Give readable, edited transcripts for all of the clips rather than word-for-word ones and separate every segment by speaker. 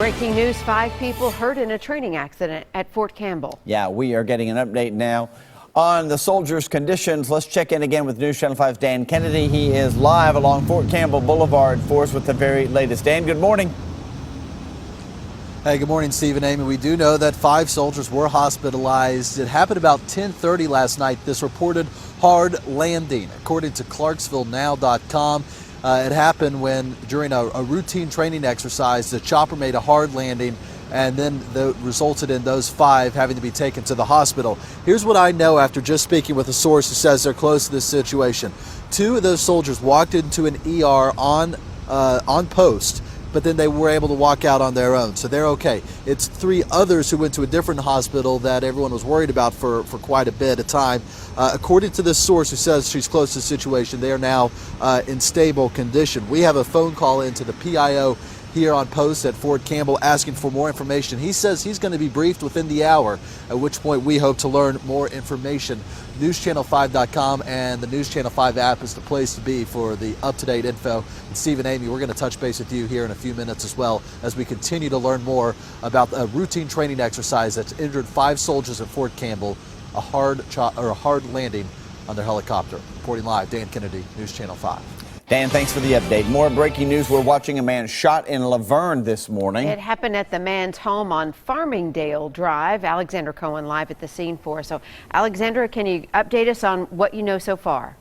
Speaker 1: Breaking news, 5 people hurt in a training accident at Fort Campbell.
Speaker 2: Yeah, we are getting an update now on the soldiers' conditions. Let's check in again with News Channel 5's Dan Kennedy. He is live along Fort Campbell Boulevard for us with the very latest. Dan, good morning.
Speaker 3: Hey, good morning, Steve and Amy. We do know that 5 soldiers were hospitalized. It happened about 10:30 last night. This reported hard landing. According to ClarksvilleNow.com, it happened when, during a routine training exercise, the chopper made a hard landing, and then resulted in those 5 having to be taken to the hospital. Here's what I know after just speaking with a source who says they're close to this situation. 2 of those soldiers walked into an ER on post, but then they were able to walk out on their own, so they're okay. It's 3 others who went to a different hospital that everyone was worried about for quite a bit of time. According to this source who says she's close to the situation, they are now in stable condition. We have a phone call into the PIO here on post at Fort Campbell asking for more information. He says he's going to be briefed within the hour, at which point we hope to learn more information. NewsChannel5.com and the News Channel 5 app is the place to be for the up-to-date info. And Steve and Amy, we're going to touch base with you here in a few minutes as well as we continue to learn more about a routine training exercise that's injured 5 soldiers at Fort Campbell, a hard landing on their helicopter. Reporting live, Dan Kennedy, News Channel 5.
Speaker 2: Dan, thanks for the update. More breaking news. We're watching a man shot in Laverne this morning.
Speaker 1: It happened at the man's home on Farmingdale Drive. Alexander Cohen live at the scene for us. So, Alexandra, can you update us on what you know so far?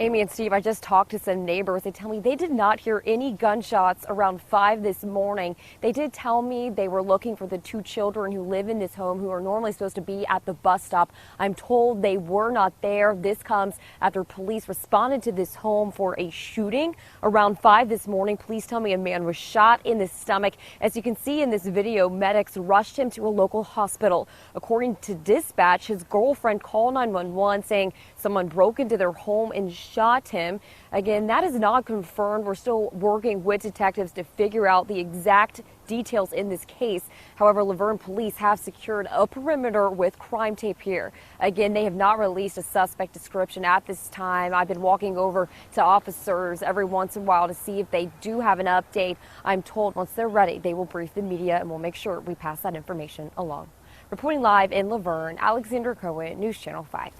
Speaker 4: Amy and Steve, I just talked to some neighbors. They tell me they did not hear any gunshots around 5 this morning. They did tell me they were looking for the 2 children who live in this home who are normally supposed to be at the bus stop. I'm told they were not there. This comes after police responded to this home for a shooting around 5 this morning. Police tell me a man was shot in the stomach. As you can see in this video, medics rushed him to a local hospital. According to dispatch, his girlfriend called 911 saying someone broke into their home and shot him. Again, that is not confirmed. We're still working with detectives to figure out the exact details in this case. However, Laverne police have secured a perimeter with crime tape here. Again, they have not released a suspect description at this time. I've been walking over to officers every once in a while to see if they do have an update. I'm told once they're ready, they will brief the media and we'll make sure we pass that information along. Reporting live in Laverne, Alexander Cohen, News Channel 5.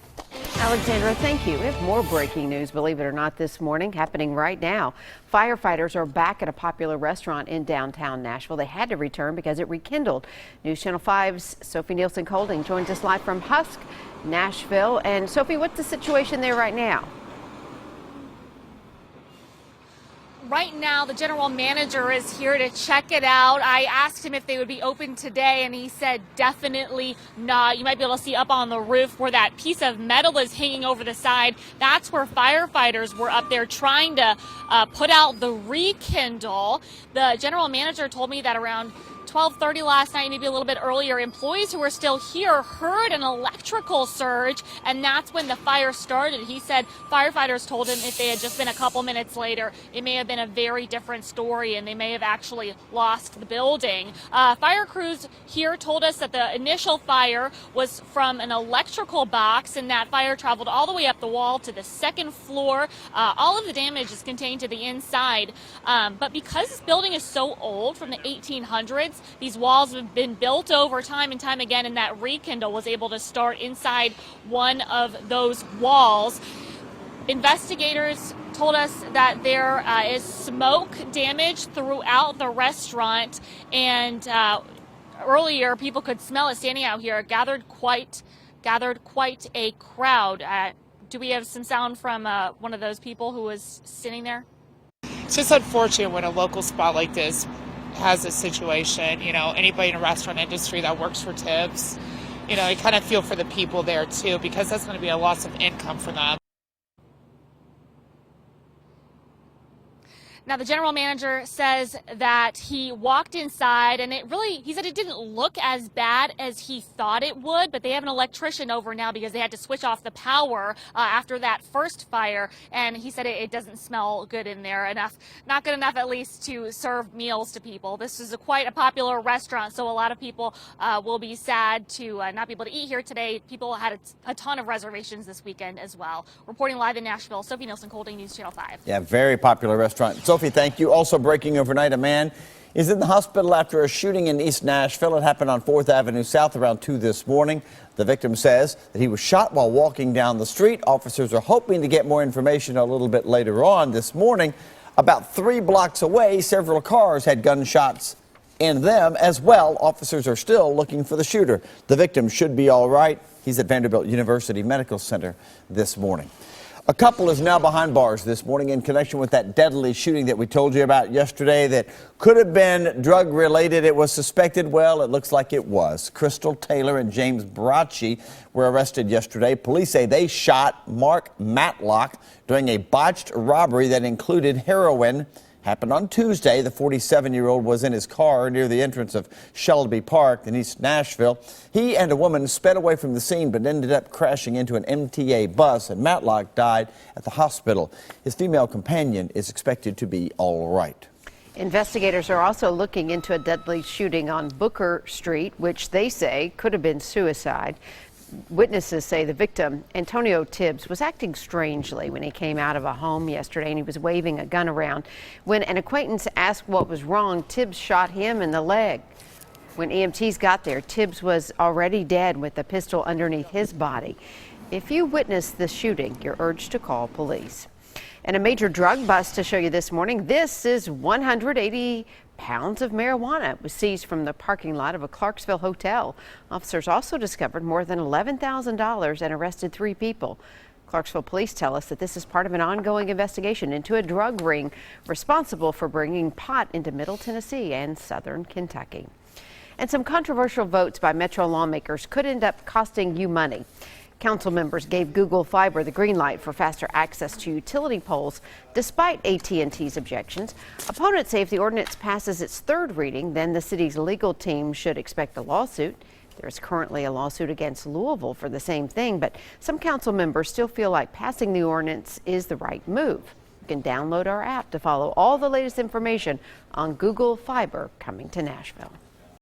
Speaker 1: Alexandra, thank you. We have more breaking news, believe it or not, this morning happening right now. Firefighters are back at a popular restaurant in downtown Nashville. They had to return because it rekindled. News Channel 5's Sophie Nielsen-Colding joins us live from Husk, Nashville. And Sophie, what's the situation there right now?
Speaker 5: Right now, the general manager is here to check it out. I asked him if they would be open today, and he said definitely not. You might be able to see up on the roof where that piece of metal is hanging over the side. That's where firefighters were up there trying to put out the rekindle. The general manager told me that around 12:30 last night, maybe a little bit earlier, employees who were still here heard an electrical surge, and that's when the fire started. He said firefighters told him if they had just been a couple minutes later, it may have been a very different story, and they may have actually lost the building. Fire crews here told us that the initial fire was from an electrical box, and that fire traveled all the way up the wall to the 2nd floor. All of the damage is contained to the inside, but because this building is so old, from the 1800s, these walls have been built over time and time again, and that rekindle was able to start inside one of those walls. Investigators told us that there is smoke damage throughout the restaurant, and earlier people could smell it standing out here. Gathered quite a crowd. Do we have some sound from one of those people who was sitting there?
Speaker 6: It's just unfortunate when a local spot like this has a situation. You know, anybody in a restaurant industry that works for tips, you know, I kind of feel for the people there too, because that's going to be a loss of income for them.
Speaker 5: Now, the general manager says that he walked inside and he said it didn't look as bad as he thought it would, but they have an electrician over now because they had to switch off the power after that first fire. And he said it doesn't smell good in there not good enough at least to serve meals to people. This is quite a popular restaurant, so a lot of people will be sad to not be able to eat here today. People had a ton of reservations this weekend as well. Reporting live in Nashville, Sophie Nielsen-Colding, News Channel 5.
Speaker 2: Yeah, very popular restaurant. So Sophie, thank you. Also breaking overnight, a man is in the hospital after a shooting in East Nashville. It happened on 4th Avenue South around 2 this morning. The victim says that he was shot while walking down the street. Officers are hoping to get more information a little bit later on this morning. About 3 blocks away, several cars had gunshots in them as well. Officers are still looking for the shooter. The victim should be all right. He's at Vanderbilt University Medical Center this morning. A couple is now behind bars this morning in connection with that deadly shooting that we told you about yesterday that could have been drug related. It was suspected. Well, it looks like it was. Crystal Taylor and James Bracci were arrested yesterday. Police say they shot Mark Matlock during a botched robbery that included heroin. Happened on Tuesday. The 47-year-old was in his car near the entrance of Shelby Park in East Nashville. He and a woman sped away from the scene but ended up crashing into an MTA bus, and Matlock died at the hospital. His female companion is expected to be all right.
Speaker 1: Investigators are also looking into a deadly shooting on Booker Street, which they say could have been suicide. Witnesses say the victim, Antonio Tibbs, was acting strangely when he came out of a home yesterday, and he was waving a gun around. When an acquaintance asked what was wrong, Tibbs shot him in the leg. When EMTs got there, Tibbs was already dead with a pistol underneath his body. If you witnessed the shooting, you're urged to call police. And a major drug bust to show you this morning. This is 180 pounds of marijuana was seized from the parking lot of a Clarksville hotel. Officers also discovered more than $11,000 and arrested 3 people. Clarksville police tell us that this is part of an ongoing investigation into a drug ring responsible for bringing pot into Middle Tennessee and southern Kentucky. And some controversial votes by Metro lawmakers could end up costing you money. Council members gave Google Fiber the green light for faster access to utility poles, despite AT&T's objections. Opponents say if the ordinance passes its 3rd reading, then the city's legal team should expect a lawsuit. There's currently a lawsuit against Louisville for the same thing, but some council members still feel like passing the ordinance is the right move. You can download our app to follow all the latest information on Google Fiber coming to Nashville.